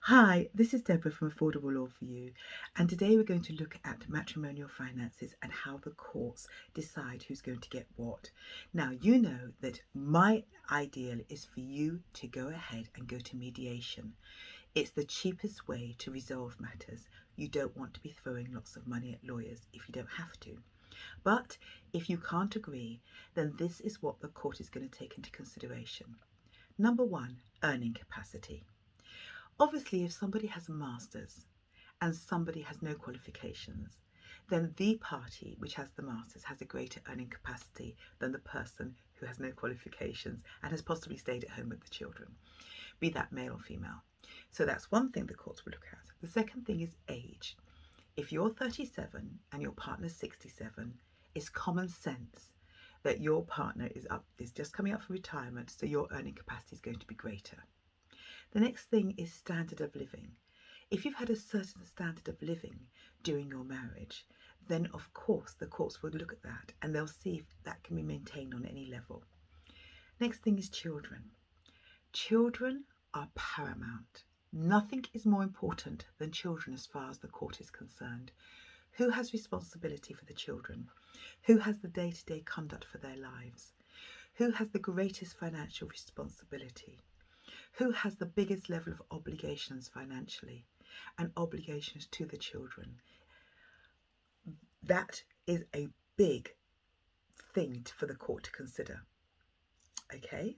Hi, this is Deborah from Affordable Law for You, and today we're going to look at matrimonial finances and how the courts decide who's going to get what. Now, you know that my ideal is for you to go ahead and go to mediation. It's the cheapest way to resolve matters. You don't want to be throwing lots of money at lawyers if you don't have to. But if you can't agree, then this is what the court is going to take into consideration. Number one, earning capacity. Obviously, if somebody has a master's and somebody has no qualifications, then the party which has the master's has a greater earning capacity than the person who has no qualifications and has possibly stayed at home with the children, be that male or female. So that's one thing the courts will look at. The second thing is age. If you're 37 and your partner's 67, it's common sense that your partner is just coming up for retirement, so your earning capacity is going to be greater. The next thing is standard of living. If you've had a certain standard of living during your marriage, then of course the courts will look at that and they'll see if that can be maintained on any level. Next thing is children. Children are paramount. Nothing is more important than children as far as the court is concerned. Who has responsibility for the children? Who has the day-to-day conduct for their lives? Who has the greatest financial responsibility? Who has the biggest level of obligations financially and obligations to the children? That is a big thing for the court to consider. Okay?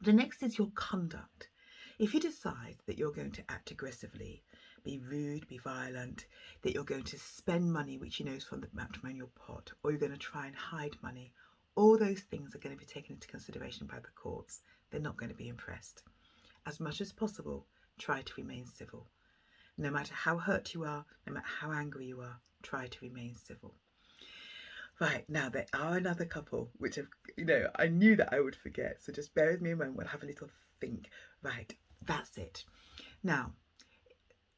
The next is your conduct. If you decide that you're going to act aggressively, be rude, be violent, that you're going to spend money which you know is from the matrimonial pot, or you're going to try and hide money, all those things are going to be taken into consideration by the courts. They're not going to be impressed. As much as possible, try to remain civil. No matter how hurt you are, no matter how angry you are, try to remain civil. Right, now there are another couple which have, I knew that I would forget, so just bear with me a moment, we'll have a little think. Right, that's it. Now,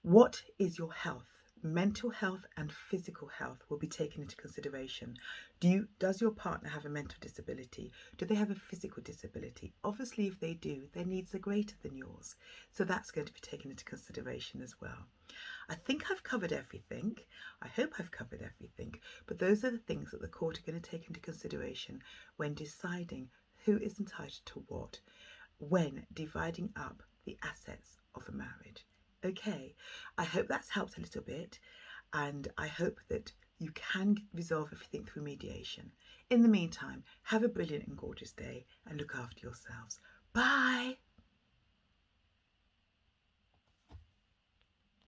what is your health? Mental health and physical health will be taken into consideration. Does your partner have a mental disability? Do they have a physical disability? Obviously, if they do, their needs are greater than yours. So that's going to be taken into consideration as well. I think I've covered everything. I hope I've covered everything. But those are the things that the court are going to take into consideration when deciding who is entitled to what, when dividing up the assets of a marriage. Okay, I hope that's helped a little bit, and I hope that you can resolve everything through mediation. In the meantime, have a brilliant and gorgeous day and look after yourselves. Bye!